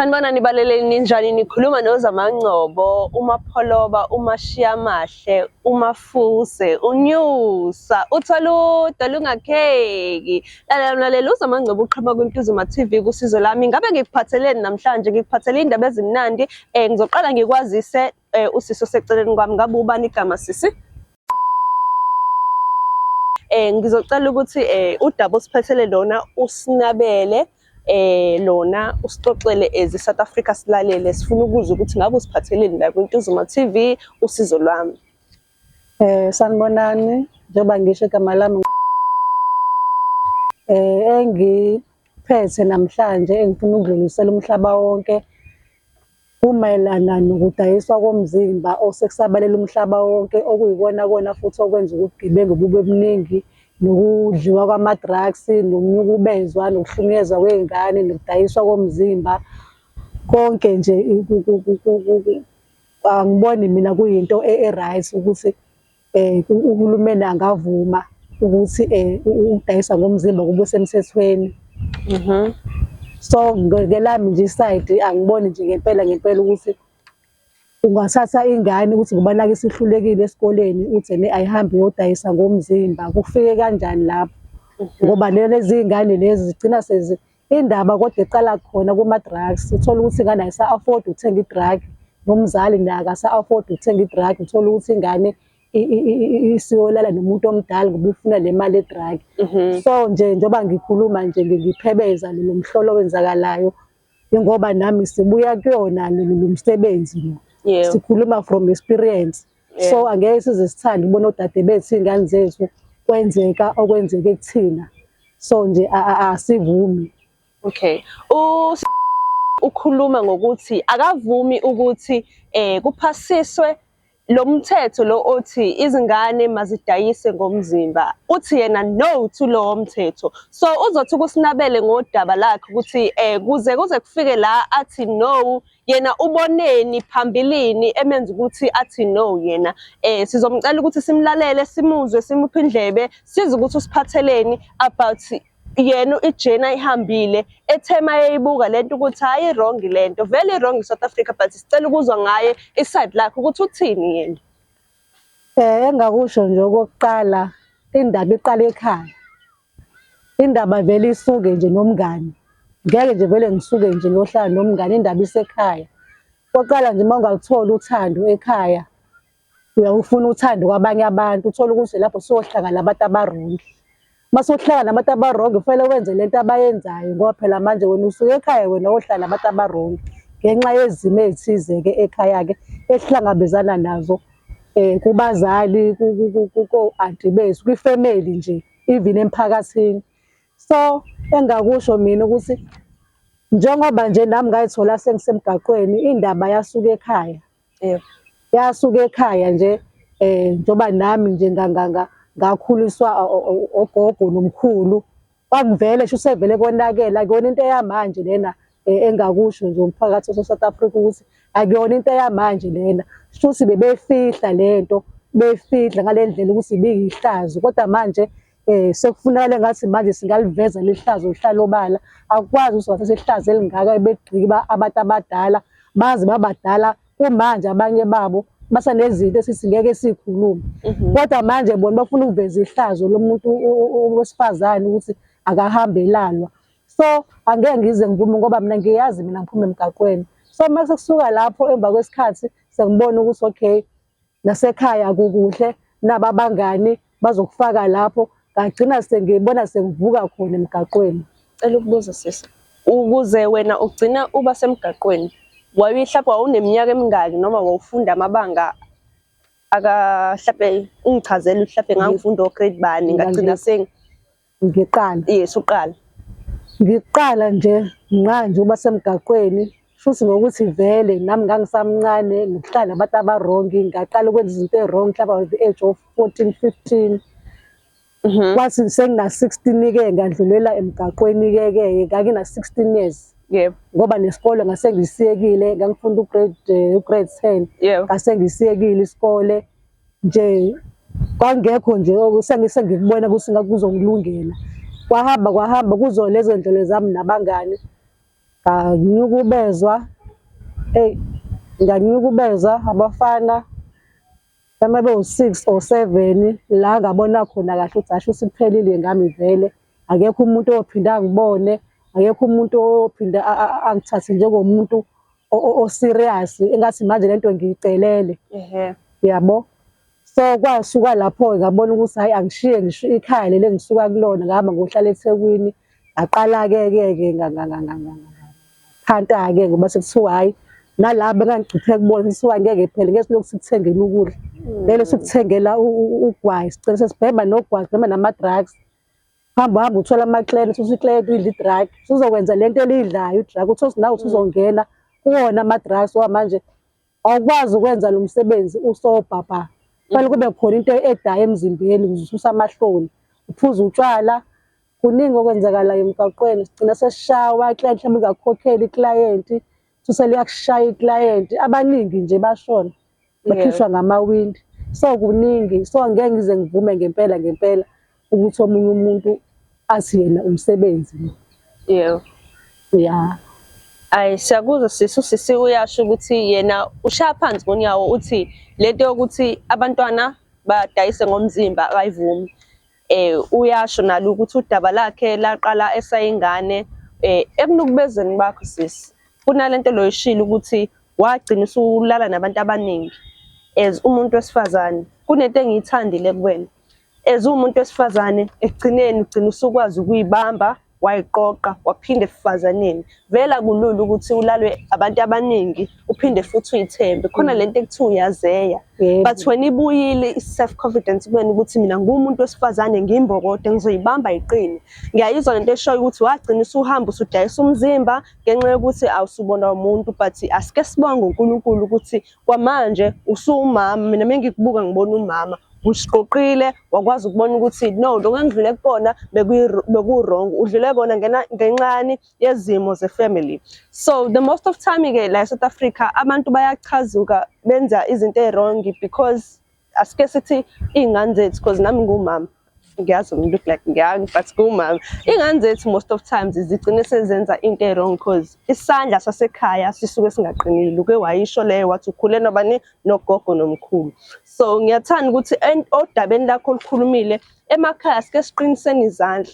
Sanibonani balaleli, ninjani? Nikhuluma noZamangcobo, uMapholoba, uMashiyamahle, uMafuse, uNyusa, uTholuda lungakheki. Lalela uZamangcobo uqhamuka kwiNtuzuma TV kusizo lami. Ngabe ngikuphatheleni namhlanje? Ngikuphathele indaba ezimnandi. Ngizoqala ngikwazise usisi oseceleni kwami. Ngabe ubani igama sisi? Ngizocela ukuthi udaba osiphathele lona usinabele. Lona usixoxele as South Africa silalele, sifuna ukuzwa ukuthi ngabe usiphatheleni la kwiNtuzuma TV usizo lwami. Sanibonani, njengoba ngisho igama lami engiphethe namhlanje engifuna ukudlulisela umhlaba wonke kumayelana nokudayiswa komzimba osekusabalela umhlaba wonke, okuyikona kona futhi okwenza ubugebengu bube buningi, nokudliwa kwama-drugs, nokunyukubezwa, nokuhlukunyezwa kwey'ngane, nokudayiswa komzimba. Konke nje angiboni mina kuyinto e-right ukuthi uhulumeni angavuma ukuthi ukudayisa ngomzimba kube semthethweni. So ngelami nje isayidi angiboni nje ngempela ukuthi ungathatha ingane ukuthi ngoba nake isihlulekile esikoleni uthi ayihambe iyodayisa ngomzimba. Kufike kanjani lapho? Ngoba lezi ngane lezi zigcina indaba kodwa iqala khona kuma-drugs. Uthola ukuthi ingane ayisa-afford ukuthenga i-drug, nomzali naye akasa-afford ukuthenga i-drug. Uthola ukuthi ingane isiyolala nomuntu omdala ngoba ufuna le mali ye-drug. So njengoba ngikhuluma nje ngiphebeza lo mhlolo owenzakalayo, ngoba nami sibuya kuyona lo msebenzi. Sikhuluma from experience. So angeke size sithande ubona odade bethu iy'ngane zethu kwenzeka okwenzeke kuthina. So nje asivumi. Okay. Ukhuluma ngokuthi akavumi ukuthi kuphasiswe lo mthetho lo othi izingane mazidayise ngomzimba. Uthi yena no to lowo mthetho. So uzothi ukusinabele ngodaba lakhe ukuthi kuze kufike la athi no, yena uboneni phambilini emenza ukuthi athi no yena. Sizomcela ukuthi simlalele, simuzwe, simuphe indlebe, size ukuthi usiphatheleni about yena ijeni ayihambile ethema eyibuka lento ukuthi hayi wrong lento, very wrong South Africa, but sicela ukuzwa ngaye iside lakhe ukuthi uthini yena. Engakusho nje okokuqala, indaba iqala ekhaya. Indaba vele isuke nje nomngane. Ngeke nje vele ngisuke nje ngohlala nomngane, indaba isekhaya. Oqala nje mawungaluthola uthando ekhaya, uyawufuna uthando kwabanye abantu, uthola ukuthi lapho siyohlangana nabantu abarongi. Mase uhlala nabantu abarongi kufanele wenze lento abayenzayo ngoba phela manje wena usuke ekhaya wena ohlala nabantu abarongi ngenxa yezimo ezithize-ke ekhaya-ke esihlangabezana nazo kubazali, ko-anti bethu, kwifemeli nje, even emphakathini. So engakusho mina ukuthi njengoba nje nami ngayithola sengisemgaqweni, indaba yasuka ekhaya. Yasuka ekhaya nje njengoba nami nje ngakhuliswa ogogo nomkhulu. Kwakuvele nje usevele konakela, akuyona into eyamanje lena engakusho nje umphakathi wase-South Africa ukuthi akuyona into eyamanje lena. Futhi bebefihla lento, befihla ngale ndlela ukuthi ibiyihlazo, kodwa manje sekufunakala ngathi manje singaliveza lihlazo lihlala obala. Akukwazi ukuthi wathatha ihlazo elingaka begqiba abantu abadala baze babadala kumanje abanye babo basanezinto esithi ngeke sikhulume. Kodwa manje bona bafuna ukuveza ihlazo lomuntu wesifazane ukuthi akahambe elalwa. So angeke ngize ngivume ngoba mina ngiyazi mina ngiphuma emgaqweni. So mase kusuka lapho emva kwesikhathi sengibona ukuthi okay, nasekhaya akukuhle, naba abangani bazokufaka lapho, ngagcina sengibona sengivuka khona emgaqweni. Cela ukubuza sisi, ukuze wena ugcina uba semgaqweni, mhlawumbe wawuneminyaka emingaki noma wawufunda amabanga mhlawumbe ungichazele mhlawumbe ngangifunda o-grade bani ngagcina ngiqala. Yes, uqala. Ngiqala nje manje uba semgaqweni futhi ngokuthi vele nami ngangisamncane ngokuhlala nabantu abarongi, ngaqala ukwenza izinto e-wrong mhlawumbe at the age of 14, 15. Kwathi sengina-16-ke ngadlulela emgaqweni-ke ngangina-16 years. Yebo. Ngoba nesikole ngase ngisiyekile, ngangifunda ugrade 10. Ngase ngisiyekile isikole nje, kwangekho nje sengikubona ukuthi kuzongilungela. Kwahamba kuzo lezo ndlela zami nabangani. nganyukubezwa, nganyukubezwa abafana uma bewu-6 or 7 la ngabona khona kahle ukuthi asho usiphelile ngami vele. Akekho umuntu ophinda angibone, akekho umuntu ophinda angithathe njengomuntu o-serious engathi manje lento ngiyicelele. Yabo. So kwasuka lapho ngabona ukuthi hayi angishiye ngisho ikhaya leli engisuka kulona ngahamba ngohlala eThekwini. Ngaqala-ke phanta-ke ngoba sekuthiwa hayi nala bengangichithe kubona kuthiwa ngeke phela ngeke silokhu sikuthengela ukudla. Ngeke sikuthengela ugwayi sigcine sesibhema nogwayi sibhema nama-drugs. Hamba uthola ama-client uthi i-client uyidla i-drug usuzokwenza lento eliyidlayo i-drug uthi nawe usuzongena kuwona ama-drugs manje awukwazi ukwenza lo msebenzi usobhapha. Kufanele kube khona into edaya emzimbeni ukususa amahloni, uphuze utshwala. Kuningi okwenzakalayo emgaqweni sigcina sesishawa i-client mhlawumbe ingakukhokheli i-client thuse liyakushaya i-client abaningi nje bashona bakhishwa ngamawindi. So kuningi so ngeke ngize ngivume ngempela ukuthi omunye umuntu athi yena umsebenzi. Yebo. Ya. Ayi siyakuzwa sisi uyasho ukuthi yena ushaya phansi ngonyawo uthi lento yokuthi abantwana badayise ngomzimba akayivumi. Uyasho nalo ukuthi udaba lakhe laqala esayingane ekunukubezweni bakho sisi. Kunalento loyishilo ukuthi wagcina usulala nabantu abaningi as umuntu wesifazane. Kunento engiyithandile kuwena. As umuntu wesifazane ekugcineni ugcina usukwazi ukuyibamba wayiqoqa waphinde esifazaneni. Vela kulula ukuthi ulalwe abantu abaningi uphinde futhi uyithembe. Khona lento ekuthiwa uyazeya. But when ibuyile i-self confidence kuwena ukuthi mina ngumuntu wesifazane ngiyimbokodo ngizoyibamba iqine. Ngiyayizwa lento eshoyo ukuthi wagcina usuhamba usudayisa umzimba ngenxa yokuthi awusubona umuntu but asike sibonge uNkulunkulu ukuthi kwamanje usumama. Mina mengikubuka ngibona umama usiqoqile wakwazi ukubona ukuthi no lokho engidlule kubona beku-wrong udlule kona ngenxani yezimo ze-family. So the most of time-ke la eSouth Africa abantu bayachazuka benza izinto e-wrong because asike sithi iy'ngane zethu because nami ngumama ngiyazi look like ngiyang but ngumama. Iy'ngane zethu most of times zigcine sezenza into e-wrong because isandla sasekhaya sisuke singaqinile. Uke wayisho leyo wathi ukhule nobani nogogo nomkhulu. So ngiyathanda ukuthi odabeni lakho olukhulumile emakhaya sike siqiniseni izandla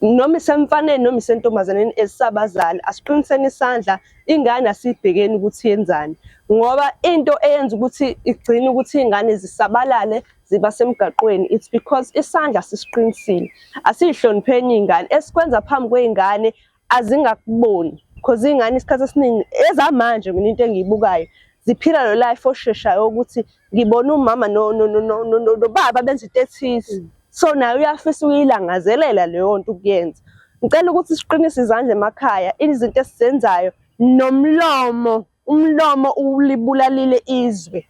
noma isemfaneni noma isentombazaneni esabazali asiqiniseni isandla ingane asibhekeni ukuthi yenzani ngoba into eyenza ukuthi igcine ukuthi ingane zisabalale ziba semgaqweni it's because isandla sisiqinisile. Asihlonipheni ingane esikwenza phambi kweingane azingakuboni because ingane isikhathi esiningi ezamanje mina into engiyibukayo ziphila lo life osheshayo ukuthi ngibona umama no baba benza into ethize. So nayo uyafisa uyilangazelela leyo nto ukuyenza. Ngicela ukuthi siqinise izandla emakhaya izinto esizenzayo nomlomo umlomo ulibulalile izwe.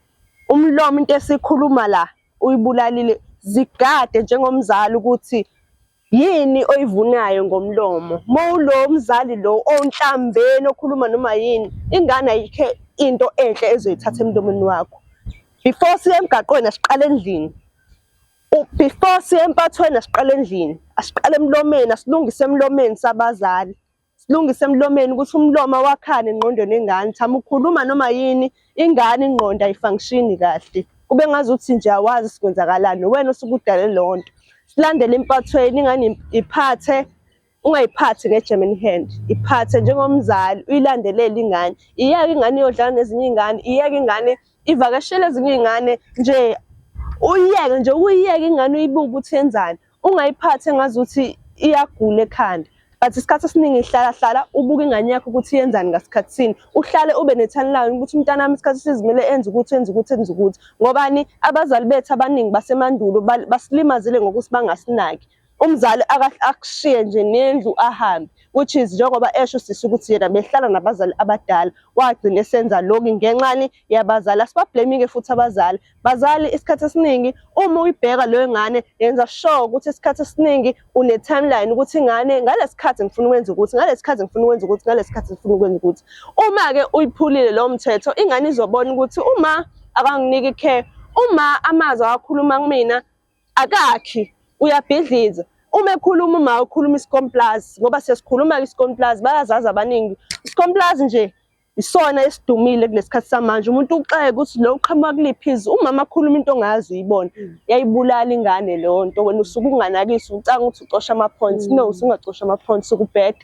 Umlomo into esikhuluma la uyibulalile zigade njengomzali ukuthi yini oyivunayo ngomlomo. Mawulo umzali lo onhlambeni okhuluma noma yini ingane ayikhe into enhle ezoyithatha emlomeni wakho. Before siye emgaqweni asiqale endlini. Before siye empathweni asiqale endlini. Asiqale emlomeni asilungise emlomeni sabazali. Silungise emlomeni ukuthi umlomo wakhane engqondweni yengane. Thama ukhuluma noma yini ingane ingqondo ayifunction kahle. Kube ngazuthi nje awazi sikwenzakalani wena osukudale lonto. Silandele empathweni ingane iphathe ungayiphathi nge-German hand. Iphathe njengomzali uyilandelele ingane. Iyeke ingane iyodlala nezinye ingane, iyeke ingane ivakashele ezinye ingane nje uyiyeke nje uyiyeke ingane uyibuke ukuthi yenzani. Ungayiphathi engazuthi iyagula ekhanda. But isikhathi esiningi hlala ubuka ingane yakho ukuthi yenzani ngasikhathini. Uhlale ube nethanelane ukuthi umntana wami isikhathi sizimele enze ukuthi ngobani abazali bethu abaningi basemandulo basilimazile ngokuthi bangasinaki. Umzali akushiye nje nendlu ahambe which is njengoba esho sisi ukuthi yena behlala nabazali abadala wagcina esenza lokho ngenxani yabazali. Asibablaming futhi abazali. Bazali isikhathi esiningi uma uyibheka leyo ngane yenza sure ukuthi isikhathi esiningi une timeline ukuthi ingane ngalesikhathi ngifuna ukwenza ukuthi ngalesikhathi ngifuna ukwenza ukuthi ngalesikhathi ngifuna ukwenza ukuthi. Uma ke uyiphulile lo mthetho ingane izobona ukuthi uma akanginiki care uma amazwi akhuluma kumina akakhi uyabhidliza uma ekhuluma uma ukhuluma isikomplazi ngoba siyasikhuluma isikomplazi bayazazi abaningi isikomplazi nje isona esidumile kulesikhathi samanje umuntu uxeke ukuthi lo uqhamuka kuliphi izwe umama akhuluma into ongazi uyibona yayibulala ingane leyo nto wena usuke unganakisi ucanga ukuthi ucosha ama points no usungacosha ama points ukubheda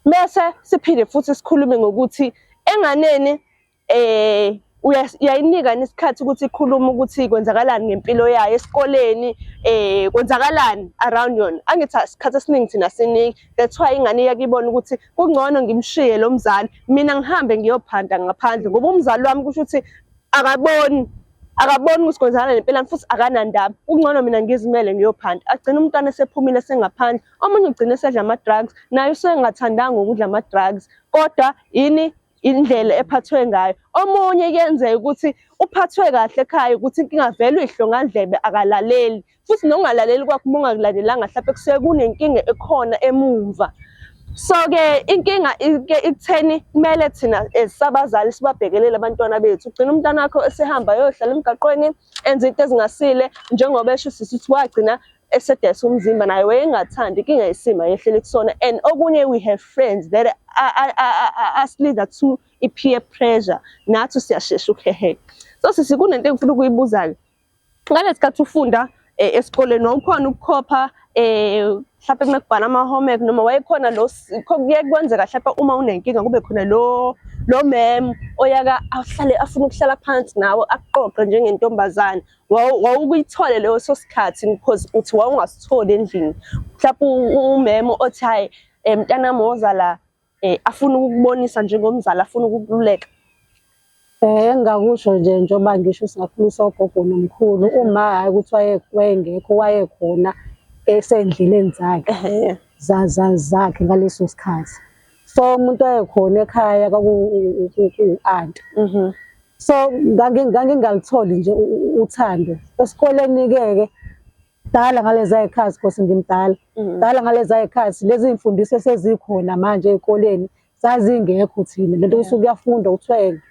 bese siphinde futhi sikhulume ngokuthi enganeni uyayinika nesikhathi ukuthi ikhuluma ukuthi kwenzakalani ngempilo yayo esikoleni kwenzakalani around yona angithi isikhathi esiningi thina siniki that's why ingane yakibona ukuthi kungcono ngimshiye lo mzali mina ngihambe ngiyophanda ngaphandle ngoba umzali wami kusho ukuthi akaboni ukuthi kwenzakalani ngempilo futhi akanandaba kungcono mina ngizimele ngiyophanda agcina umntwana esephumile sengaphandle omunye ugcina esedla ama drugs naye usengathandanga ukudla ama drugs kodwa yini indlela ephathwe ngayo omunye kuyenzeka ukuthi uphathwe kahle ekhaya ukuthi inkinga vele uyihlongandlebe akalaleli futhi nokungalaleli kwakho uma ungakulalelanga mhlawumbe kusuke kunenkinga ekhona emumva so ke inkinga ikutheni kumele thina sabazali sibabhekelele abantwana bethu ugcina umntwana wakho esehamba yohlala emgaqweni enza into ezingasile njengoba esho sisithi wagcina esedesa umzimba naye wayengathandi inkinga yesima yehlele kusona and okunye we have friends that leader to peer pressure nathi siyashesha ukuheheka so sisi kunento engifuna ukuyibuza ke ngalesikhathi ufunda esikoleni wawukhona ukukhopha mhlawumbe kumekubhala ama homework noma wayekhona lo kuye kwenzeka mhlawumbe uma unenkinga kube khona lo mem oyaka ahlale afuna ukuhlala phansi nawe aqoqe njengentombazane wawukuyithole leyo sosikhathi because uthi wawungasitholi endlini mhlawumbe umem othi hayi mntana mozala afuna ukukubonisa njengomzali afuna ukukululeka engakusho nje njengoba ngisho singakhulisa ugogo nomkhulu uma hayi ukuthi wayengekho wayekhona esendleleni zakhe zakhe ngaleso sikhathi so umuntu wayekhona ekhaya kwaku-aunt so ngangingalithola nje uthando esikoleni ke dala ngalezi ayikhazi because ngimdala dala ngalezi ayikhazi lezi imfundiso esezikhona manje ezikoleni zazingekho thina lento usuke uyafunda uthiwe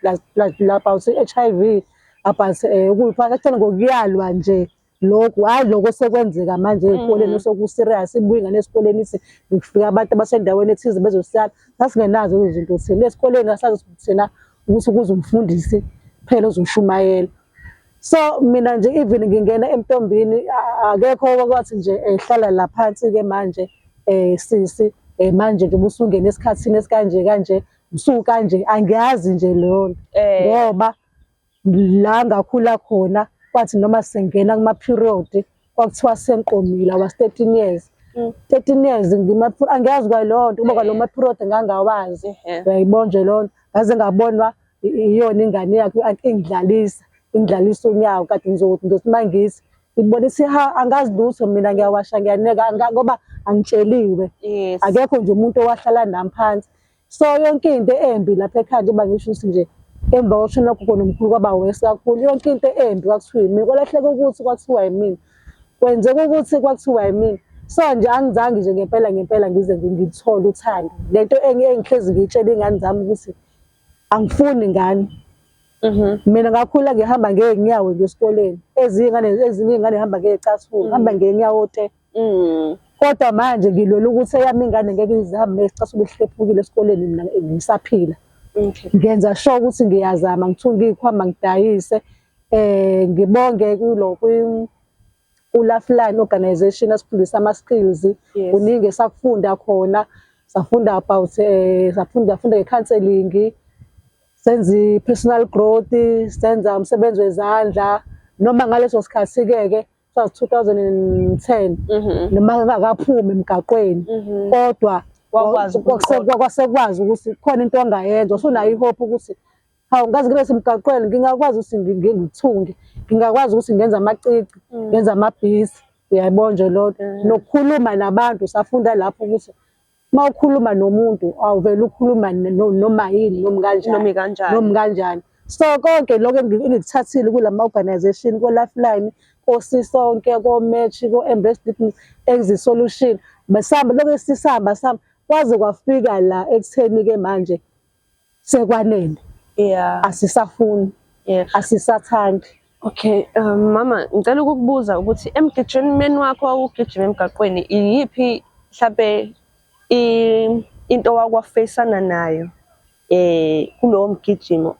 about HIV about ukuphatha kuthena ngokuyalwa nje lokho hayi lokho sekwenzeka manje ezikoleni sokuserious ibuye ingane esikoleni ithi ngifika abantu abasendaweni ethize bezosiyala sasingenazo izinto thina esikoleni asazi thina ukuthi kuze umfundisi phela ozoshumayela so mina nje even ngingena emntombini akekho okwathi nje ehlala la phansi ke manje sisi manje nje busungena esikhathini esikanje usuku kanje angiyazi nje leyo ngoba la ngakhula khona kwathi noma sengena kuma period kwakuthiwa senqomile was 13 years 13 years angiyazi kwalonto ngoba lo ma period ngangawazi uyayibona nje lonto ngaze ngabonwa iyona ingane yakhe ingidlalisa unyawo kade ngizothi mangisi ngibonisa angazi lutho mina ngiyawasha ngiyaneka ngoba angitsheliwe akekho nje umuntu owahlala nami phansi so yonke into embi lapha ekhaya nje bangisho ukuthi nje emva koshona gogo nomkhulu kwaba wese kakhulu yonke into embi kwakuthiwa yimina kwalahleka ukuthi kwathiwa yimina kwenzeka ukuthi kwathiwa yimina so nje angizange nje ngempela ngize ngithole uthando lento engihlezi ngitshela ingane zami ukuthi angifuni ngani mina ngakhula ngihamba ngenyawo ngesikoleni ezinye ingane hamba ngecathulo hamba ngenyawo te kodwa manje ngilola ukuthi eyami ingane ngeke izihambe esicathulo ihlephukile esikoleni mina ngisaphila ngenza sure ukuthi ngiyazama ngithunga izikhwama ngidayise ngibonge uLifeline organization asifundisa ama skills kuningi esakufunda khona safunda about safunda ngecounseling senza personal growth senza umsebenzi wezandla noma ngaleso sikhathi ke 2010 noma ngakaphuma emgaqweni kodwa kwasekwazi ukuthi khona into ongayenza usunayo ihope ukuthi hawu ngazi ngibe semgaqweni ngingakwazi ukuthi ngithunge ngingakwazi ukuthi ngenza amacici ngenza amabhisi uyayibona nje lokho nokukhuluma nabantu safunda lapho ukuthi mawukhuluma nomuntu awuvela ukhuluma noma yini noma kanjani so konke lokho engikuthathile kulama organization ko Lifeline osisonke ko match ko Embrace Exit Solution besamba lokho sisamba kwaze kwafika la ekutheni ke manje sekwanele asisafuni asisathandi Okay, mama, ngicela ukukubuza ukuthi emgijimeni wakho wawugijima emgaqweni iyiphi mhlampe into owakwafeyisana nayo kulowo mgijimo?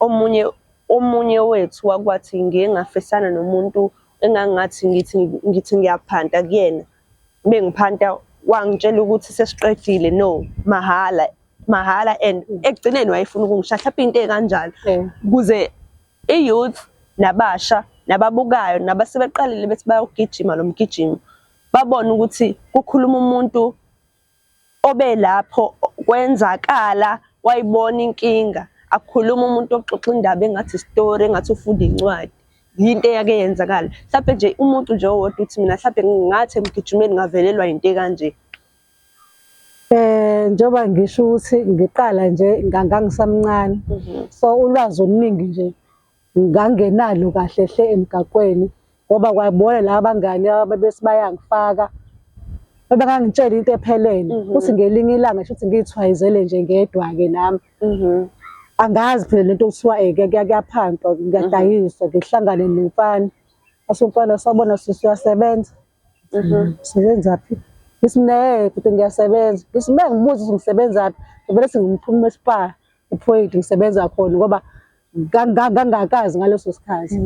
Omunye wethu wakwathi ngike ngafesana nomuntu engangathi ngithi ngiyaphanta kuyena. Bengiphanta wangitshela ukuthi sesiqedile, no, mahhala and ekugcineni wayefuna ukungishaya mhlampe into ey'kanjalo. Ukuze i-youth nabasha nababukayo nabasebeqalile bethi bayawugijima lo mgijimo babone ukuthi kukhuluma umuntu obe lapho kwenzakala wayibona inkinga, akukhuluma umuntu oxoxa indaba engathi story engathi ufunda incwadi, yinto eyake yenzakala. Mhlampe nje umuntu nje owodwa uthi mina mhlampe ngathi emgijimeni ngavelelwa into ekanje. Njengoba ngisho ukuthi ngiqala nje ngangisamncane, so ulwazi oluningi nje ngangenalo kahle hle emgaqweni ngoba kwabona la abangani ababesi bayangifaka bebangangitshela into ephelele futhi ngelinye ilanga futhi ngiyithwayizele nje ngedwa-ke nami. Angazi phela lento kuthiwa kuyaphantwa, ngiyadayiswa, ngihlangane nomfana. Umfana sabona sisi uyasebenza. Usebenzaphi? Ngithi futhi ngiyasebenza. Ngithi ngibuza ukuthi ngisebenzaphi, ngivele sengimphuma eSpar iphoyinti ngisebenza khona ngoba ngangakazi ngaleso sikhathi.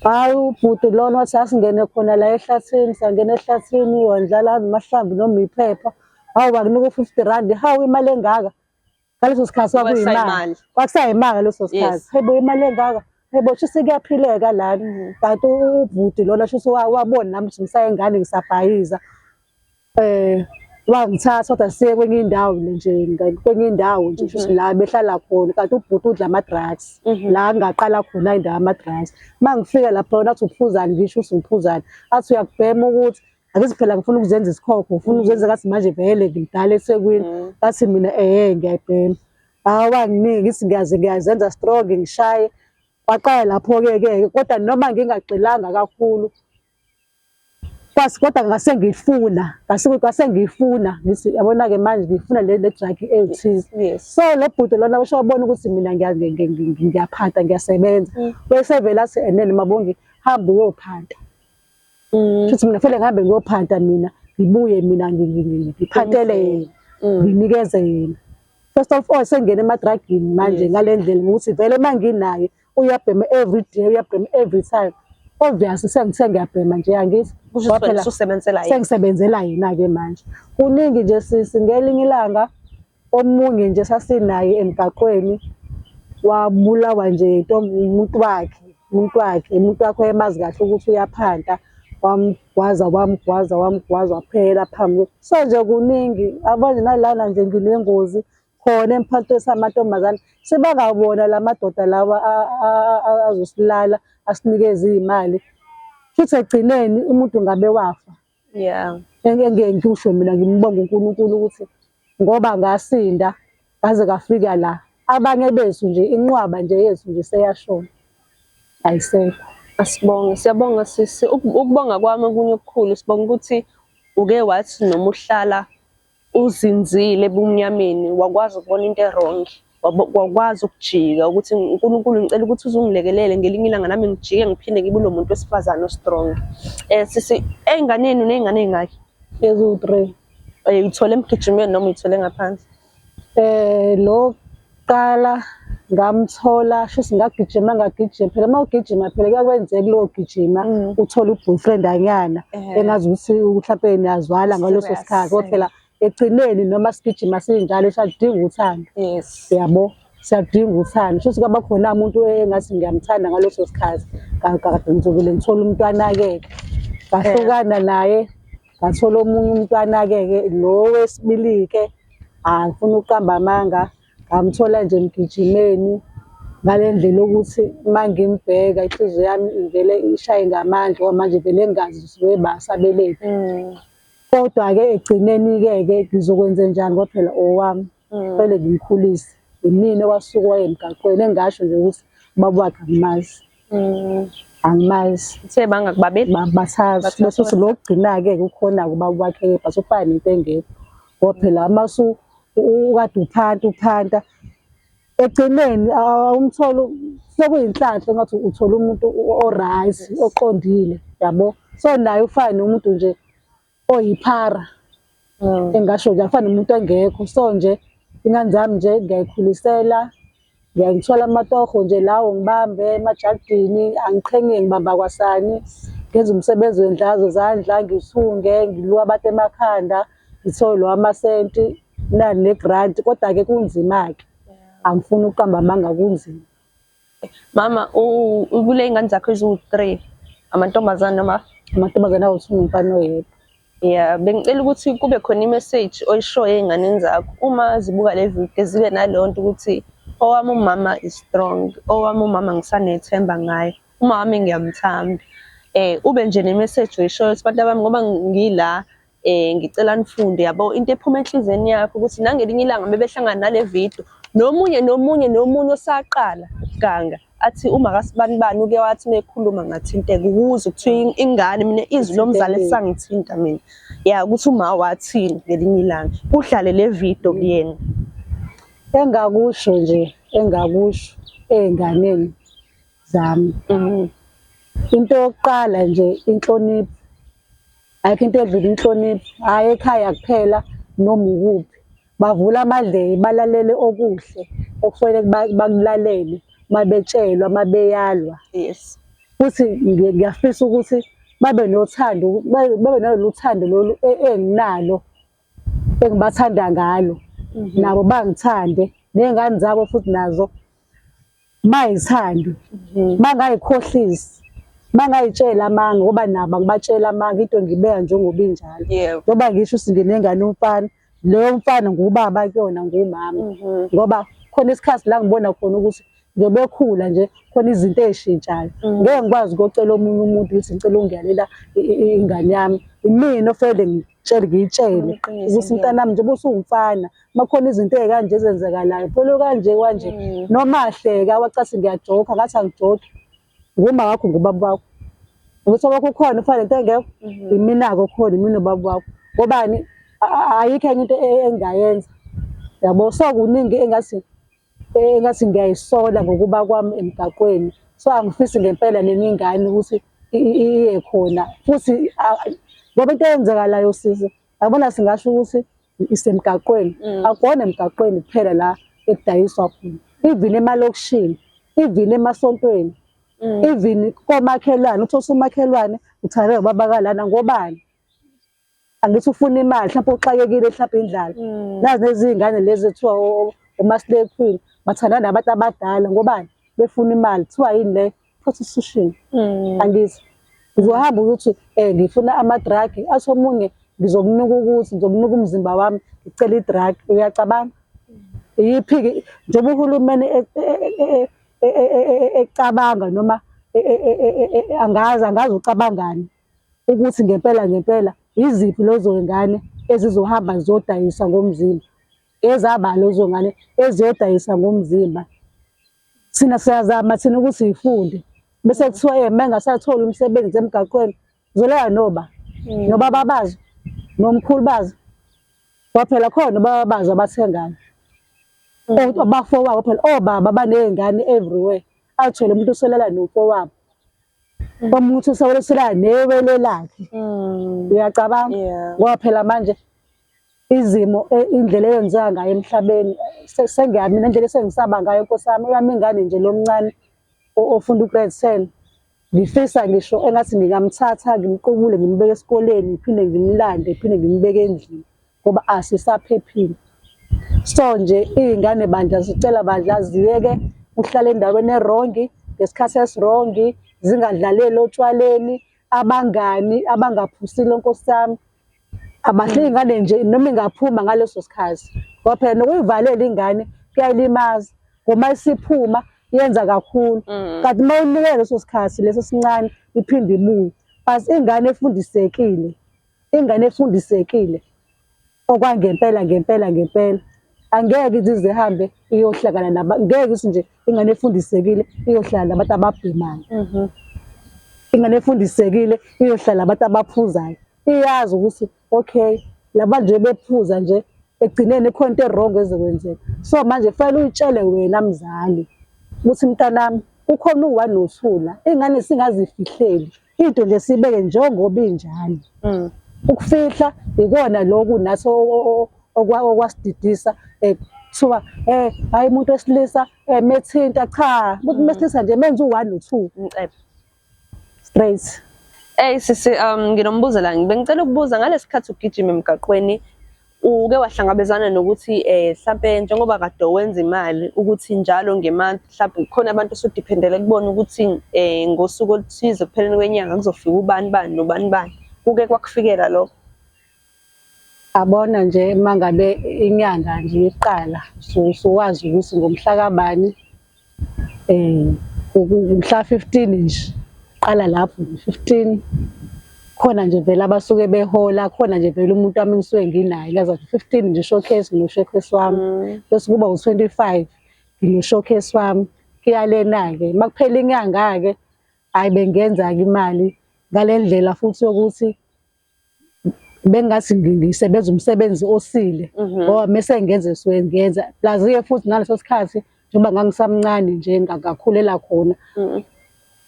Hayi ubhuti lona wathi asingene khona la ehlathini, sangena ehlathini wandlala amahlamvu noma iphepha. Hawu wakunika u-R50. Hawu imali engaka. Ngaleso sikhathi kwakuyimali. Kwakusayimali ngaleso sikhathi. Hebo imali engaka. Hebo shuthi kuyaphileka lana. Kanti ubhuti lona shuthi wabona nami ukuthi ngisayengane ngisabhayiza. Wangithatha kodwa siye kwenye indawo nje kwenye indawo nje shuthi la behlala khona, kanti ubhuti udla ama-drugs la ngaqala khona indawo ama-drugs. Mangifika lapho wona athi uphuzani, ngisho ukuthi ngiphuzani, athi uyakubhema ukuthi akithi phela ngifuna ukuzenza isikhokho, ngifuna ukuzenza ngathi manje vele ngidala eThekwini. Ngathi mina ngiyayibhema. Wanginika ngithi ngiyazenza strong ngishaye. Waqala lapho-ke kodwa noma ngingagxilanga kakhulu kodwa ngase ngiyifuna, ngase ngiyifuna ngithi yabona-ke manje ngiyifuna le drug ey'thize. So lo bhuti lona usho wabona ukuthi mina ngiyaphanta ngiyasebenza. Wesevele athi enene Mabongi hamba uyophanta. Futhi mina kufanele ngihambe ngiyophanta mina, ngibuye mina ngiphantele yena, nginikeze yena. First of all sengena emadragini manje ngale ndlela ngokuthi vele uma nginaye uyabhema every day, uyabhema every time. Obviously sengithe ngiyabhema nje angithi sengisebenzela yena-ke manje. Kuningi nje sisi, ngelinye ilanga omunye nje sasinaye emgaqweni wabulawa nje umuntu wakhe emazi kahle ukuthi uyaphanta, wamgwaza waphela phambi. So nje kuningi abanye nalana nje nginengozi khona emphakathini samantombazane sebangabona la madoda lawa azosilala asinikeze iy'mali futhi ekugcineni umuntu ngabe wafa. Engeke ngikusho mina, ngimbonga uNkulunkulu ukuthi ngoba ngasinda ngaze ngafika la. Abanye bethu nje inqwaba nje yethu nje seyashona, ayisekho. Asibonge, siyabonga sisi. Ukubonga kwami okunye okukhulu sibonga ukuthi uke wathi noma uhlala uzinzile ebumnyameni wakwazi ukubona into e-wrong, wakwazi ukujika ukuthi uNkulunkulu ngicela ukuthi uzungilekelele ngelinye ilanga nami ngijike ngiphinde ngibe lo muntu wesifazane o-strong. Sisi, ey'nganeni uney'ngane ey'ngaki? Eziwu-3. Uyithole emgijimeni noma uyithole ngaphansi? Lo kuqala ngamthola shuthi ngagijima phela uma ugijima phela kuyakwenzeka kulo gijima uthole u-boyfriend anyana engazi ukuthi mhlawumpe niyazwala ngaleso sikhathi kodwa phela ekugcineni noma sigijima sinjalo siyadinga uthando. Yabo, siyadinga uthando. Shuthi kwaba khona umuntu engathi ngiyamthanda ngaleso sikhathi kade ngizovele ngithole umntwana-ke ngahlukana naye ngathola omunye umntwana-ke lo wesibili-ke ngifuna ukuqamba amanga ngamthola nje emgijimeni ngale ndlela ukuthi uma ngimbheka inhliziyo yami ivele ishaye ngamandla ngoba manje vele ngingazi ukuthi webasabelephi. Kodwa-ke ekugcineni-ke ngizokwenze njani ngoba phela owami kufanele ngimkhulise. Yimina owasuka waye emgaqweni engasho nje ukuthi ubaba wakhe angimazi. Angimazi. Uthe bangakubabeli? Bathathu. Bese uthi lo kugcina-ke ukhona-ke ubaba wakhe but ufana nento engekho. Ngoba phela uma ukade uphanta Egcineni umtholo sekuyinhlanhla engathi uthola umuntu o-right, oqondile, yabo. So naye ufane nomuntu nje oyiphara. Engasho nje afane nomuntu engekho. So nje ingane zami nje ngiyayikhulisela, ngiyangithola amatoho nje lawo ngibambe emajalidini, angiqhengi ngibamba kwasani, ngenza umsebenzi wendlazo zezandla, ngithunge, ngiluka abantu emakhanda, ngithole lo amasenti, nani negranti, kodwa-ke kunzima-ke. Angifuni ukuqamba amanga kunzima. Mama, kule y'ngane zakho eziwu-3, amantombazane noma? Amantombazane awu-2 nomfana oyedwa. Yeah, bengicela ukuthi kube khona i-message oyishoyo ey'nganeni zakho uma zibuka le video, zibe naleyo nto ukuthi owami umama is strong, owami umama ngisanethemba ngaye, umama wami ngiyamthanda. Ube nje ne-message oyishoyo ukuthi bantu bami ngoba ngila ngicela nifunde yabo, into ephuma enhlizweni yakho ukuthi nangelinye ilanga bebehlangana nale video nomunye osaqala ukuganga athi uma kasibani bani uke wathi mekhuluma ngathinteka, ukuze kuthiwa ingane mina izwi lomzali lisangithinta mina. Ya ukuthi uma wathini ngelinye ilanga kuhlale le video kuyena. Engakusho nje, engakusho ey'nganeni zami. Into yokuqala nje inhlonipho. Ayikho into edlula inhlonipho, hhayi ekhaya kuphela noma ukuphi. Bavula amadlebe, balalele okuhle okufanele bakulalele, mabetshelwa, mabeyalwa. Yes. Futhi ngiyafisa ukuthi babe nothando, babe nalolu thando lolu enginalo, engibathanda ngalo. Nabo bangithande, ney'ngane zabo futhi nazo bayithande. Bangayikhohlisi, bangayitsheli amanga ngoba nabo angibatsheli amanga, into ngibeka njengoba injalo. Ngoba ngisho ukuthi nginengane yomfana, loyo mfana ngubaba kuyona ngumama. Ngoba khona isikhathi la ngibona khona ukuthi njengoba ekhula nje khona izinto ey'shintshayo. Ngeke ngikwazi ukuyocela omunye umuntu ukuthi ngicela ungiyalela ingane yami. Imina ofanele ngiyitshele ukuthi mntanami njengoba usuwumfana, uma kukhona izinto ey'kanje ezenzakalayo, phela kanje kanje, noma ahleka wacathi ngiyajoka, ngathi angijoki, nguma wakho ngubaba wakho. Ukuthi wakho ukhona ufanele into engekho, imina-ke okhona, imina ubaba wakho. Ngobani? Ayikho enye into engingayenza, yabo. So kuningi engathi ngiyayisola ngokuba kwami emgaqweni. So angifisi ngempela neningane ukuthi iye khona futhi ngoba into eyenzakalayo sisi, yabona singasho ukuthi isemgaqweni. Akubona emgaqweni kuphela la ekudayiswa khona, even emalokishini, even emasontweni, even komakhelwane. Uthole umakhelwane uthandwe ubaba kalana ngobani? Angithi ufuna imali, mhlawumbe uxakekile, mhlawumbe indlala. Nazi lezi iy'ngane lezi ekuthiwa oma-slay queen bathandana nabantu abadala ngobani? Befuna imali. Kuthiwa yini le? Prostitution. Angithi uzohamba ukuthi ngifuna ama-drug, athi omunye ngizokunika ukuthi, ngizokunika umzimba wami ngicela i-drug. Uyacabanga? Iyiphi-ke njengoba uhulumeni ecabanga noma angazi ucabangani ukuthi ngempela iziphi lezo y'ngane ezizohamba ziyodayisa ngomzimba, ezaba lezo ngane eziyodayisa ngomzimba. Thina siyazama thina ukuthi yifunde bese kuthiwa uma engasatholi umsebenzi emgaqweni uzoleya nobaba bazo, nomkhulu bazo. Ngoba phela khona obaba bazo abathengayo, abafowabo phela, obaba baney'ngane everywhere. Athole umuntu usolela nomfowabo, omunye uthi usolela newele lakhe. Uyacabanga? Ngoba phela manje izimo, indlela eyenzeka ngayo emhlabeni sengiyamina, indlela esengisaba ngayo Nkosi yami, eyami ingane nje lomncane ofunda u-grade 10. Ngifisa ngisho engathi ngingamthatha ngimqubule ngimbeke esikoleni, ngiphinde ngimlande, ngiphinde ngimbeke endlini ngoba asisaphephile. So nje iy'ngane bandla, sicela bandla ziyeke ukuhlala endaweni erongi ngesikhathi esirongi, zingadlaleli otshwaleni, abangani abangaphusile Nkosi yami. Abahle iy'ngane nje noma ingaphuma ngaleso sikhathi ngoba phela nokuyivalela ingane kuyayilimaza, ngoba isiphuma yenza kakhulu. Kanti uma unikele leso sikhathi leso sincane iphinde ibuye. But ingane efundisekile, ingane efundisekile okwangempela angeke ize ihambe iyohlangana ngeke ithi nje ingane efundisekile iyohlala nabantu ababhemayo. Ingane efundisekile iyohlala nabantu abaphuzayo. Iyazi ukuthi okay, labantu nje bephuza nje ekugcineni khona into e-wrong ezokwenzeka. So manje fanele uyitshele wena mzali ukuthi mntanami kukhona u-1 no-2 la, iy'ngane singazifihleli, into nje siyibeke njengoba injalo. Ukufihla ikona loku nathi okwasididisa kuthiwa hhayi umuntu wesilisa methinta, cha, umuntu wesilisa nje menze u-1 no-2 straight. Sisi, nginombuzo la, bengicela ukubuza ngalesi sikhathi ugijima emgaqweni, uke wahlangabezana nokuthi mhlampe njengoba kade wenza imali ukuthi njalo ngemonth mhlampe khona abantu osudiphendele kubona ukuthi ngosuku oluthize ekupheleni kwenyanga kuzofika ubani bani nobani bani, kuke kwakufikela lokho? Abona nje uma ngabe inyanga nje iqala suwazi ukuthi ngomhla kabani umhla 15 nje qala lapho 15 khona nje vele abasuke behola, khona nje vele umuntu wami ngisuke nginaye ngaza 15 nje showcase ngino-showcase wami, bese kuba u-25 ngino-showcase wami. Kuyalena-ke uma kuphela inyanga-ke hhayi bengenza-ke imali ngale ndlela futhi yokuthi bengathi ngisebenza umsebenzi osile ngoba mese ngenze suke ngenza plus-ke futhi ngaleso sikhathi njengoba ngangisamncane nje ngakakhulela khona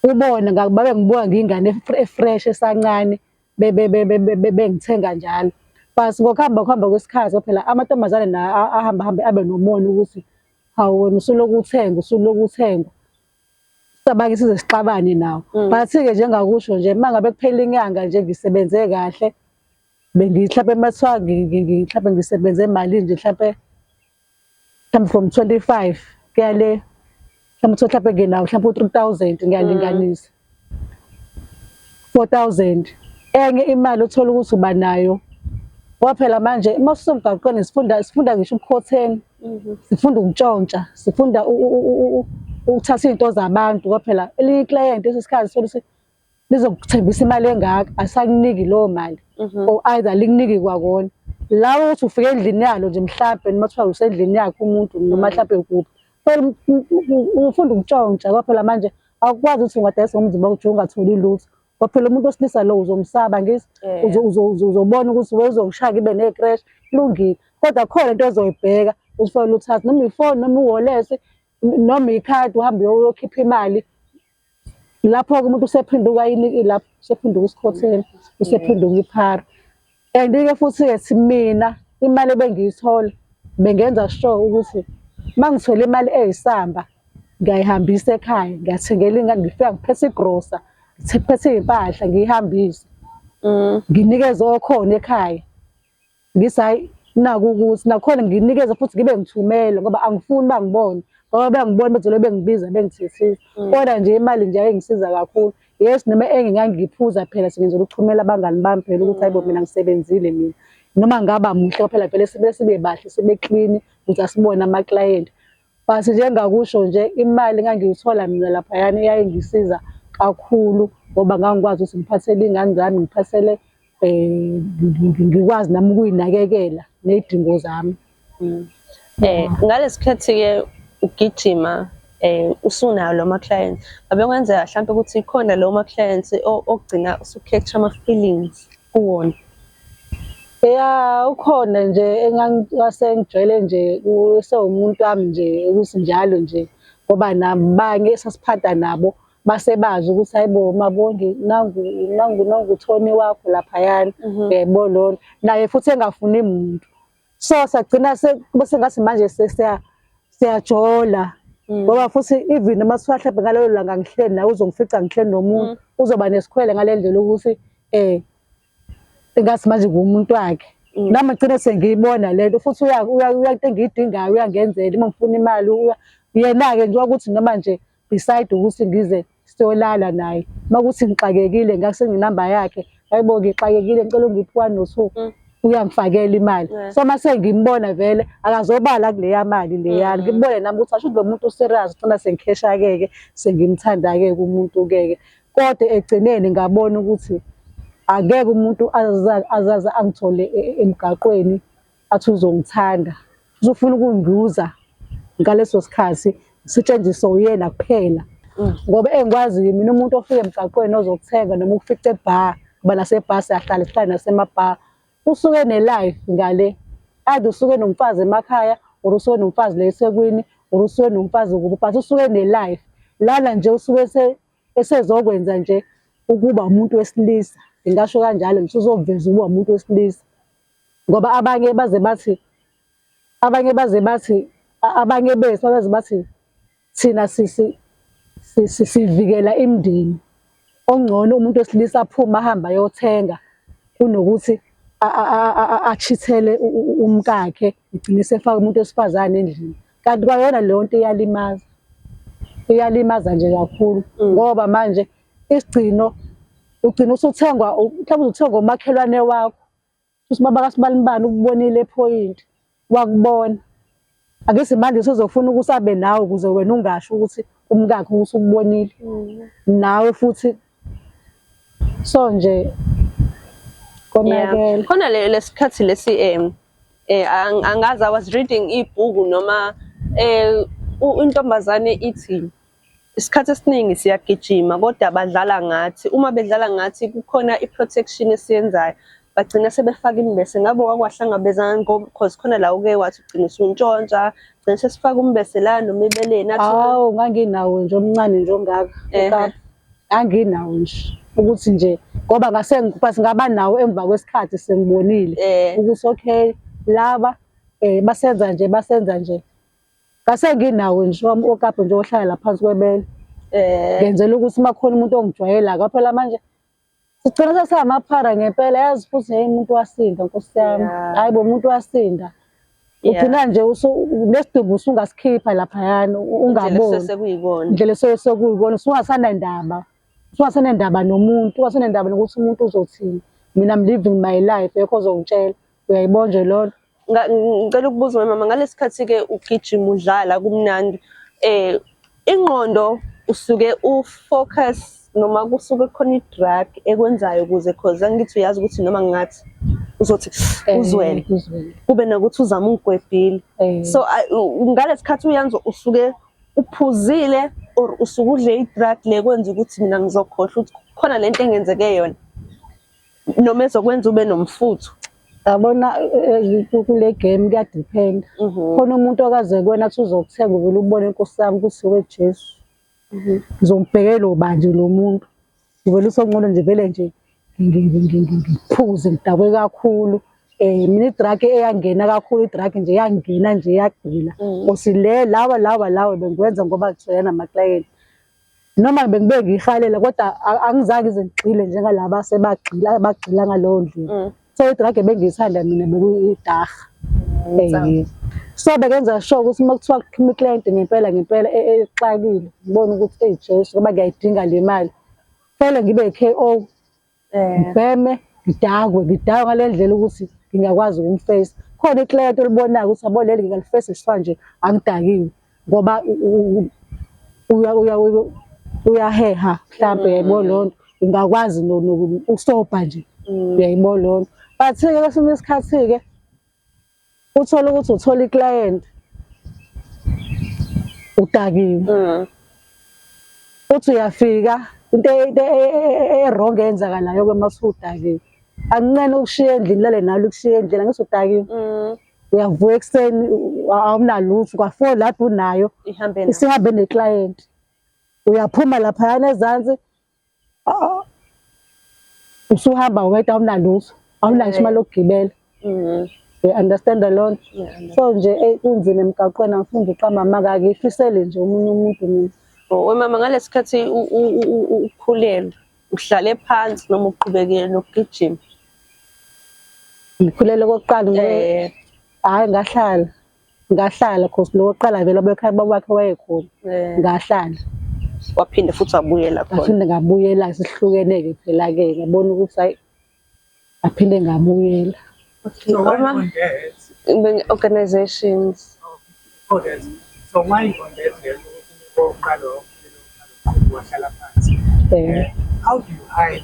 ubona babe ngibuka ngiyingane e-fresh esancane bengithenga njalo. But ngokuhamba kwesikhathi phela amantombazane nawo ahamba abe nomona ukuthi hawu wena usuloku uthenga sabake size sixabane nawo. But-ke njengakusho nje uma ngabe kuphela inyanga nje ngisebenze kahle mhlampe mathiwa mhlampe ngisebenze imali nje mhlampe from 25 kuyale mhlampe mhlampe nginawo mhlampe u-3000 ngiyalinganisa 4000 enye imali uthola ukuthi uba nayo ngoba phela manje uma usemgaqweni sifunda ngisho ukukhothena, sifunda ukutshontsha, sifunda ukuthatha iy'nto zabantu ngoba phela elinye iklayenti esesikhathi sola ukuthi lizokuthembisa imali engaka asakuniki leyo mali or either likuniki kwakona la ukuthi ufike endlini yalo nje mhlampe noma kuthiwa usendlini yakhe umuntu noma mhlampe kuphi ufunda ukutshontsha ngoba phela manje akukwazi ukuthi ungadayisa ngomzimba wakho ungatholi lutho ngoba phela umuntu wesilisa lo uzomsaba ngithi uzobona ukuthi wezongishaya ibe ne-crash kulungile, kodwa khona into ozoyibheka ufanele uthathe noma ifoni noma uwolesi noma ikhadi uhambe uyokhipha imali. Lapho-ke umuntu usephenduka yini lapho usephenduka isikhothela, usephenduka iphara. And-ke futhi-ke mina imali ebengiyithola bengenza sure ukuthi uma ngithole imali eyisamba ngiyayihambisa ekhaya, ngiyathengela ingane, ngifika ngiphethe igrosa, ngiphethe iy'mpahla ngiyihambise nginikeze okhona ekhaya ngithi hhayi naku ukuthi nakhona nginikeze futhi ngibe ngithumele ngoba angifuni bangibone ngoba bengibona bezole bengibiza bengithethisa. Kodwa nje imali nje ayengisiza kakhulu. Yes, noma engingangiphuza phela sengenzela ukuchumela abangani bami phela ukuthi hayibo mina ngisebenzile mina noma ngaba muhle phela vele sibe bahle sibe clean ukuze asibone amaklayenti. But njengakusho nje imali engangiyithola mina laphayana iyayingisiza kakhulu ngoba ngangikwazi ukuthi ngiphathele iy'ngane zami, ngiphathele ngikwazi nami ukuy'nakekela ney'dingo zami. Ngalesi khathi-ke ugijima usunayo lo ma-clients, ngabe kwenzeka mhlampe ukuthi khona lo ma-clients okugcina usu-capture ama-feelings kuwona? Ya, ukhona nje engangijwayele nje sewumuntu wami nje ukuthi njalo nje ngoba nabanye esasiphatha nabo base bazi ukuthi hayibo Mabongi nangu uThoni wakho laphayana yebo lona naye futhi engafuni muntu. So sagcina bese ngathi manje siyajola ngoba futhi even noma kuthiwa mhlawumbe ngalelo langa ngihleli nawe uzongifica ngihleli nomuntu uzoba nesikhwele ngale ndlela ukuthi engathi manje ngumuntu wakhe. Nami ngcine sengiyibona lento futhi uyinto engiyidingayo uyangenzela uma ngifuna imali yena-ke nje ukuthi noma nje decide ukuthi ngize siyolala naye uma kuthi ngixakekile ngasenginamba yakhe hayibo ngixakekile ngicela ungiphi 1 no-2 uyangifakela imali. So mase ngimbona vele akazobala kuleya mali leyana ngibone nami ukuthi asho lo muntu serious ugcina sengikhesha-ke sengimthanda-ke kumuntu-ke kodwa egcineni ngabona ukuthi akekho umuntu azaze angithole emgaqweni athi uzongithanda uzofuna ukungiuza ngaleso sikhathi sisetshenziswa uyena kuphela ngoba engikwaziyo mina umuntu ofika emgaqweni ozokuthenga noma ukufica ebar ngoba nasebhasi siyahlala sihlale nasemabhar usuke ne-life ngale ade usuke nomfazi emakhaya or usuke nomfazi la eThekwini or usuke nomfazi kubo, but usuke ne-life lana nje usuke esezokwenza nje ukuba umuntu wesilisa, ngingasho kanjalo nje uzoveza ukuba umuntu wesilisa. Ngoba abanye baze bathi abanye bethu baze bathi thina sivikela imindeni, ongcono umuntu wesilisa aphuma ahambe ayothenga kunokuthi achithele umkakhe igcine sefaka umuntu wesifazane endlini. Kanti kwayona leyo nto iyalimaza nje kakhulu ngoba manje isigcino ugcina usuthengwa, mhlawumbe uzothengwa umakhelwane wakho uthi baba kaSibanibani ukubonile ephoyinti wakubona, akithi manje usuzofuna ukuthi abe nawe ukuze wena ungasho ukuthi umkakhe usukubonile nawe futhi. So nje konakele khona lesikhathi lesi angazi, I was reading ibhuku noma intombazane ithi isikhathi esiningi siyagijima kodwa badlala ngathi, uma bedlala ngathi kukhona i-protection esiyenzayo bagcina sebefaka imbese. Ngabe wakwahlangabezana because khona la uke wathi ugcina usuntshontsha, gcina sesifaka umbese la noma ibeleni. Hawu nganginawo nje omncane nje ongaka, anginawo nje ukuthi nje ngoba ngase ngaba nawo emva kwesikhathi sengibonile ukuthi okay laba basenza nje ngase nginawo nje okapho nje ohlala la phansi kwebele, ngenzela ukuthi makhona umuntu ongijwayela phela manje sigcina sesamaphara ngempela. Yazi futhi umuntu wasinda, Nkosi yami, hayi bo umuntu wasinda. Ugcina nje nesidumbu usungasikhipha laphayana ungaboni indlela sekuyibona, usungasanendaba nomuntu, ungasanendaba nokuthi umuntu uzothini. Mina I'm living my life, ekho ozongitshela, uyayibona nje lona. Ngicela ukubuza mama, ngalesikhathi-ke ugijima udlala kumnandi, ingqondo usuke ufocus noma kusuke khona i-drug ekwenzayo ukuze cause angithi uyazi ukuthi noma ngathi uzothi uzwele kube nokuthi uzama ungigwebhile. So ngalesikhathi uyanza usuke uphuzile or usuke udle i-drug le kwenza ukuthi mina ngizokhohlwa ukuthi khona lento engenzeke yona noma ezokwenza ube nomfutho. Yabona kule game kuyadependa. Khona umuntu okaze kuwena athi uzokuthenga uvele ubone Nkosi yami ukuthi weJesu ngizombhekela ubanje lo muntu, ngivele usongcono nje vele nje ngiphuze ngidakwe kakhulu. Mina i-drug eyangena kakhulu, i-drug nje yangena nje yagcina Nkosi le lawa bengiwenza ngoba kuthiwa nama-client noma bengibe ngiyihalela kodwa angizange ngize ngigxile njengalaba bagxila ngalowo ndlela. So i-drug ebengiyithanda mina bekuyidaha. So bekenza sure ukuthi uma kuthiwa kuphuma i-client ngempela exakile, ngibone ukuthi Jesu ngoba ngiyayidinga le mali, kufanele ngibe i-KO, ngibheme ngidakwe ngale ndlela ukuthi ngingakwazi ukumfesa. Khona i-client olibonayo ukuthi yabo leli ngingalifesa isifana nje angidakiwe ngoba uyaheha mhlawumbe, yayibona loo nto ngingakwazi ukusobha nje, uyayibona loo nto. But-ke kwesinye isikhathi-ke uthola ukuthi uthola i-client udakiwe, uthi uyafika into e-wrong eyenzakalayo-ke uma usudakiwe, akuncane ukushiya endlini lale nalo ukushiya endlini angithi udakiwe. Uyavuka ekuseni awunalutho, kwa-4 lapho unayo isihambe ne-client, uyaphuma laphayana ezansi usuhamba wedwa awunalutho, awunayo imali yokugibela. Understand loo nto. So nje kunzima emgaqweni, angifuni ngiqamba amanga, akifisele nje omunye umuntu mina. Mama ngalesikhathi ukhulelwe uhlale phansi noma uqhubekile nokugijima? Ngikhulele kokuqala hayi ngahlala because lo wokuqala vele abekhaya babakhe wayekhona, ngahlala waphinde futhi wabuyela khona. Ngaphinde ngabuyela, sesihlukene-ke phela-ke ngabona ukuthi hayi aphinde ngabuyela. So why on that? Organizations. So why on that? How do you hide?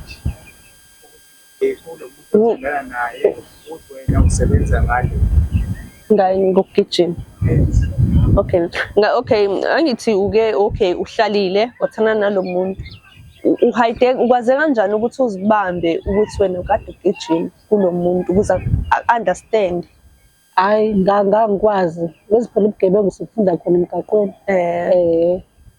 Ngokugijima. Okay, angithi uke uhlalile wathana nalo muntu. Uhide ukwaze kanjani ukuthi uzibambe ukuthi wena ukade ugijima kulo muntu ukuze understand Hhayi, ngangikwazi lezi phela ubugebengu sifunda khona emgaqweni.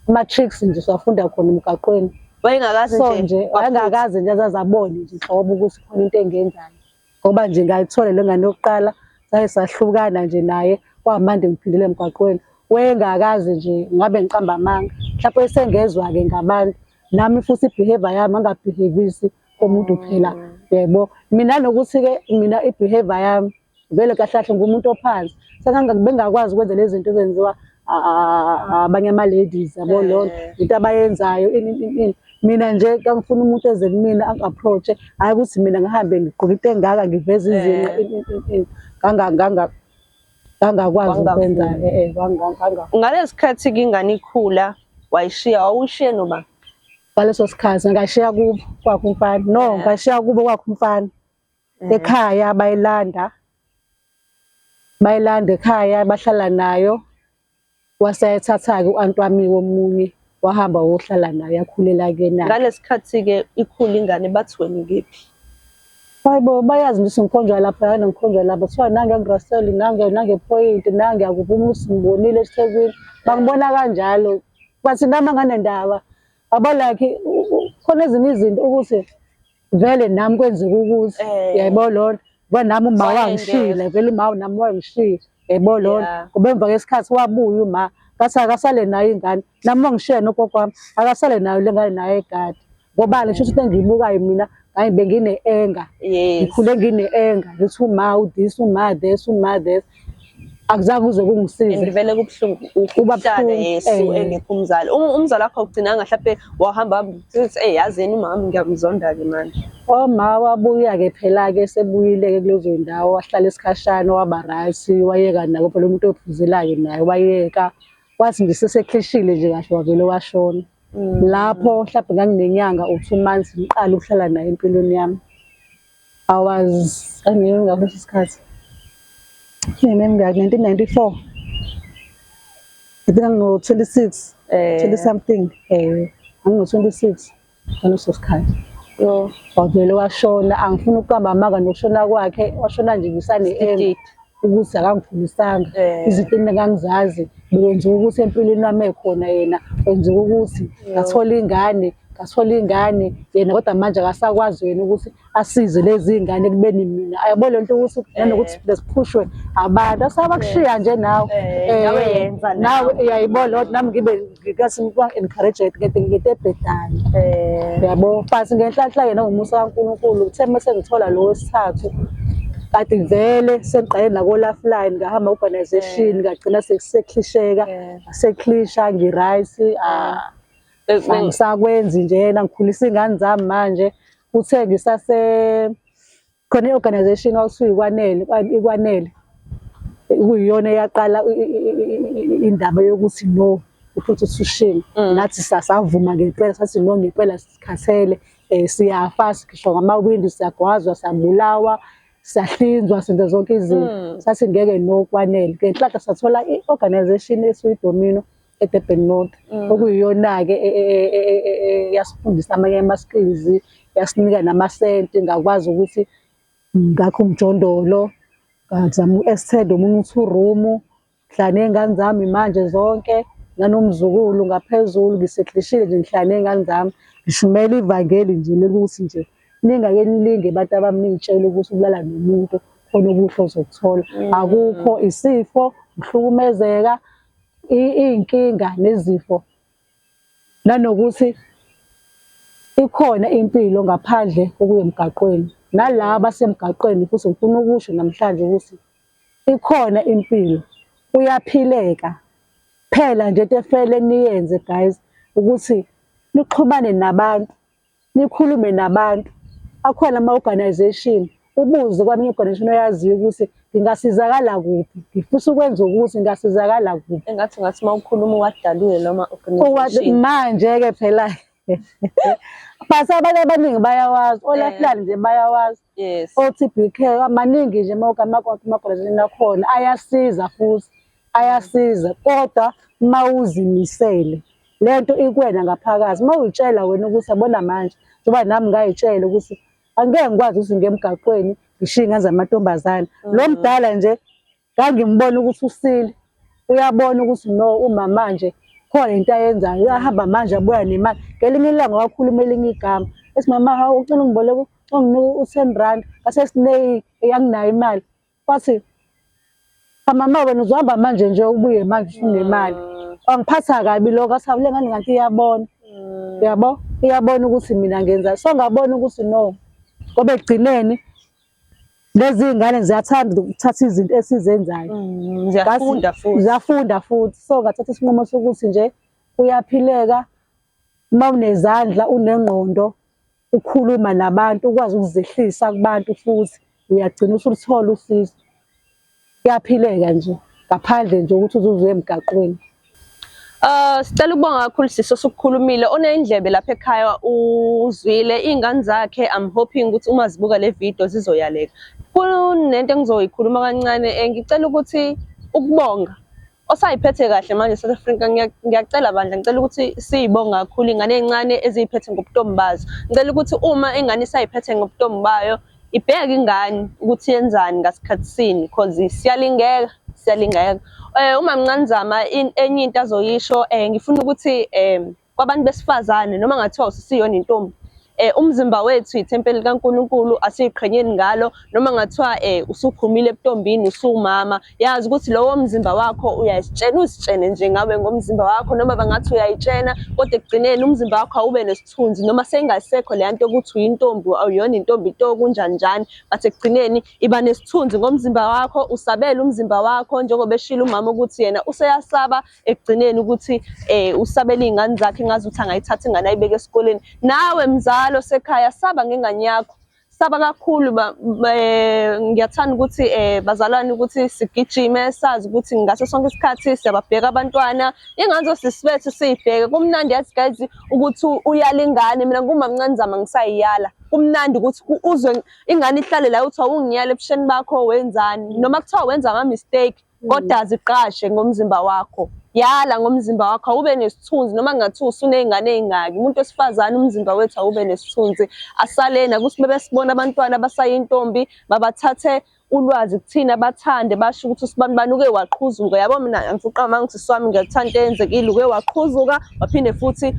Ama-tricks nje siwafunda khona emgaqweni. Wayengakazi So nje nje wayengakaze nje azazabone nje nhlobo ukuthi khona into engiyenzayo. Ngoba nje ngayithola le ngane yokuqala saye sahlukana nje naye kwamanje ngiphindele emgaqweni. Wayengakazi nje ngabe ngiqamba amanga. Mhlawumbe sengezwa-ke ngabantu. Nami futhi i-behavior yami angabhihevisi komuntu phela, yebo. Mina nokuthi-ke mina i-behavior yami vele kahle kahle ngumuntu ophansi. Bengakwazi ukwenza lezi zinto ezenziwa abanye ama-ladies yabo lona into abayenzayo ini. Mina nje ngangifuna umuntu eze kumina angi-approach-e, hhayi ukuthi mina ngihambe ngigqoke into engaka ngiveze izinqa ini. Ngangakwazi ukwenza ngalesi sikhathi-ke ingane ikhula wayishiya, wawushiye noma? Ngaleso sikhathi ngashiya kubo kwakhe umfana. No, ngashiya kubo kwakhe umfana. Ekhaya bayilanda ekhaya bahlala nayo. Waseyethatha-ke u-anti wami omunye wahamba wohlala naye yakhulela-ke naye. Ngalesi sikhathi-ke ikhula ingane bathi wena ikephi? Hayibo, bayazi ngithi ngikhonjwa lapha ngikhonjwa lapha. Kuthiwa nange eNgraseli, nange ePhoyint, nange akubumusi ngibonile eThekwini. Bangibona kanjalo. Bathi nami anganendaba. Aba like khona ezinye izinto ukuthi vele nami kwenzeka ukuthi yayibona lona. Ngoba nami uma wangishila vele uma nami wangishiya. Yebo lona ngoba emva kwesikhathi wabuya uma ngathi akasale nayo ingane. Nami wangishiya nogogo wami akasale nayo le ngane nayo egadi. Ngoba ngisho ukuthi engiyibukayo mina bengine-enga. Ngikhule ngine-enga. Ngithi uma this, uma this, uma this. Akuzange kuze kungisize. And vele kubuhlungu ukuhlala yesu engekho umzali. Umzali wakho ugcinanga mhlawumbe wahamba uthi yazini umama ngiyamzonda-ke manje. Oma wabuya-ke phela-ke sebuyile-ke kulezo ndawo wahlala isikhashana waba right, wayeka nako phela umuntu ophuzelayo naye wayeka. Wathi nje sesekhishile nje kahle wavele washona. Lapho mhlawumbe nganginenyanga u2 months ngiqala ukuhlala naye empilweni yami. Ngakho isikhathi. Ngiyangaki 1994. Ngango-26, 20 something. Ngango-26 ngaleso sikhathi. Wavele washona. Angifuni ukuqamba amanga nokushona kwakhe. Washona nje ngisane-enga ukuthi akangiphilisanga. Izinto engingangizazi bekwenziwa ukuthi empilweni wami ekhona yena. Kwenzeka ukuthi ngathola ingane yena kodwa manje akasakwazi yena ukuthi asize lezi ngane ekubeni mina. Ayabona lento ukuthi nanokuthi siphushwe abantu asabakushiya nje nawe. Nawe yenza nawe uyayibona lona nami ngibe ngikathi ngikwa-encourage ngento ebhedayo. Yabo but ngenhlanhla yena ngomusa kaNkulunkulu uthe mase ngithola lo wesithathu kanti vele sengiqale nako-Lifeline ngahamba organization ngagcina sekuseklisheka seklisha ngi-right. Angisakwenzi nje yena ngikhulisa iy'ngane zami manje. Uthe khona i-organization okuthiwa ikwanele kuyiyona eyaqala indaba yokuthi no i-prostitution. Nathi sasavuma ngempela sathi no ngempela sikhathele siyafa sikhishwa ngamawindi siyagwazwa siyabulawa siyahlinzwa senza zonke izinto. Sathi ngeke no kwanele. Ngenhlanhla sathola i-organization esiyi-Domino eDurban North okuyiyona-ke yasifundisa amanye ama-skills yasinika namasenti ngakwazi ukuthi ngakho umjondolo ngazama u-extend omunye u2 room ngihlala ney'ngane zami manje zonke nanomzukulu ngaphezulu ngiseklishile nje ngihlala ney'ngane zami ngishumela ivangeli nje lokuthi nje ningake nilinge bantu abami ningitshele ukuthi ukulala nomuntu khona okuhle ozokuthola. Akukho isifo ukuhlukumezeka iy'nkinga nezifo nanokuthi ikhona impilo ngaphandle kokuya emgaqweni. Nalaba basemgaqweni futhi ngifuna ukusho namhlanje ukuthi ikhona impilo kuyaphileka. Phela nje into efanele niyenze guys ukuthi nixhumane nabantu, nikhulume nabantu. Akhona ama-organization ubuze kwami i-organization oyaziyo ukuthi ngingasizakala kuphi, ngifisa ukwenza ukuthi ngingasizakala kuphi. Engathi uma ukhuluma wadalule noma organization. Manje-ke phela but abantu abaningi bayawazi, o-Lifeline nje bayawazi. O-TBK amaningi nje ama-organization akhona ayasiza futhi ayasiza kodwa uma uzimisele lento ikwena ngaphakathi. Uma uyitshela wena ukuthi yabona manje njengoba nami ngayitshela ukuthi angeke ngikwazi ukuthi ngemgaqweni ngishiye ingane zamantombazane. Lo mdala nje Ngangimbona ukuthi usile, uyabona ukuthi no umama nje khona into ayenzayo, uyahamba manje abuya nemali. Ngelinye ilanga wakhuluma elinye igama, ethi mama hawu ucela ungiboleke unginike u-10 rand, ngase sineyi anginayo imali. Wathi mama wena uzohamba manje nje ubuye manje unemali. Wangiphatha kabi lokho, asawu le ngane ngathi iyabona. Yabo, iyabona ukuthi mina ngenza. So ngabona ukuthi no, ngoba ekugcineni lezi ngane ziyathanda ukuthatha izinto esizenzayo. Ziyafunda futhi. So ngathatha isinqumo sokuthi nje kuyaphileka uma unezandla, unengqondo, ukhuluma nabantu, ukwazi ukuzehlisa kubantu futhi uyagcina usuluthola usizo. Kuyaphileka nje ngaphandle nje ukuthi uzuze emgaqweni. Sicela ukubonga kakhulu Siso sokukhulumile. Onendlebe lapha ekhaya uzwile ingane zakhe. I'm hoping ukuthi uma zibuka le video zizoyaleka. Kunento engizoyikhuluma kancane, ngicela ukuthi ukubonga osayiphethe kahle manje South Africa. Ngiyacela bandla, ngicela ukuthi siyibonga kakhulu ingane ezincane eziphethe ngobutombi bazo. Ngicela ukuthi uma ingane isayiphethe ngobutombi bayo ibheke ingane ukuthi yenzani ngasikhathi sini, because siyalingeka. Uma Mnqanzama enye into azoyisho, ngifuna ukuthi kwabantu besifazane noma ngathiwa usiyona intombi, umzimba wethu ithempeli likaNkulunkulu, asiqhenyeni ngalo. Noma ngathiwa usuphumile ebuntombini, usumama, yazi ukuthi lowo mzimba wakho uzitshene nje ngawe ngomzimba wakho, noma bangathi uyayitshena, kodwa ekugcineni umzimba wakho awube nesithunzi. Noma sengasekho le nto ukuthi uyintombi awuyona intombi to kunjani njani, but ekugcineni iba nesithunzi ngomzimba wakho. Usabela umzimba wakho njengoba eshila umama ukuthi yena useyasaba ekugcineni ukuthi usabela iy'ngane zakhe, ngazi ukuthi angayithatha ingane ayibeke esikoleni. Nawe mzali sekhaya, saba ngengane yakho, saba kakhulu. Ngiyathanda ukuthi bazalwane ukuthi sigijime, sazi ukuthi ngaso sonke isikhathi siyababheka abantwana. Ingane zosisibethu siyibheke. Kumnandi yathi guys ukuthi uyala ingane. Mina nguma Mnqanzama ngisayiyala. Kumnandi ukuthi uzwe ingane ihlale la uthi awungiyala ebusheni bakho wenzani, noma kuthiwa wenza ama mistake, kodwa ziqashe ngomzimba wakho. Yala ngomzimba wakho, awube nesithunzi. Noma ngathi usuney'ngane ey'ngaki, umuntu wesifazane umzimba wethu awube nesithunzi. Asalena ukuthi bebesibona abantwana basayintombi babathathe ulwazi kuthina, bathande, basho ukuthi usibani uke waqhuzuka. Yabo mina angifuqa mama ngithi swami ngiyathanda into eyenzekile, uke waqhuzuka waphinde futhi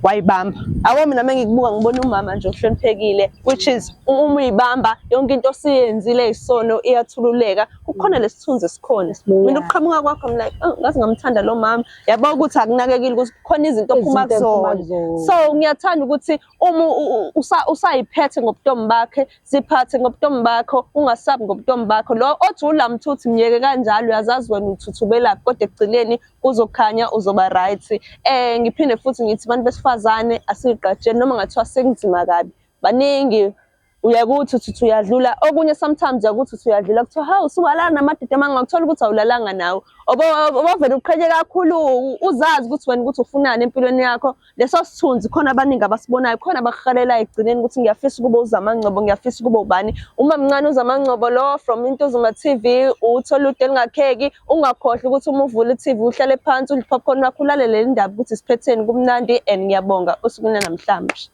wayibamba. Abo mina mengikubuka ngibona umama nje ohloniphekile, which is uma uyibamba yonke into osiyenzile isono iyathululeka. Kukhona lesithunzi esikhona. Mina ukuqhamuka kwakho I'm like ngathi ngamthanda lo mama. Yabo ukuthi akunakekile ukuthi kukhona izinto ophuma kuzona. So ngiyathanda ukuthi uma usayiphethe ngobutombi bakhe, siphathe ngobutombi bakho, ungasabi ngobutombi bakho. Lo othi ulamthuthi miyeke kanjalo, uyazazi wena uthuthubelaphi, kodwa ekugcineni kuzokhanya, uzoba right. Ngiphinde futhi ngithi abantu besifazane asiyigqajeni noma ngathiwa sekunzima kabi. Baningi uyakuthi uthi uyadlula, okunye sometimes uyakuthi uthi uyadlula kuthiwa hawu usuwalala namadide mangakuthola ukuthi awulalanga nawe. Obavele uqhenye kakhulu, uzazi ukuthi wena ukuthi ufunani empilweni yakho. Leso sithunzi khona abaningi abasibonayo, khona abakuhalela ekugcineni ukuthi ngiyafisa ukuba uZamangcobo, ngiyafisa ukuba ubani. Uma mncane uZamangcobo lo from Intuzuma TV, uthola ude lingakheki. Ungakhohlwa ukuthi uma uvula i-TV uhlale phansi udle popcorn wakho ulalele le ndaba ukuthi siphetheni kumnandi. And ngiyabonga osukwini namhlanje.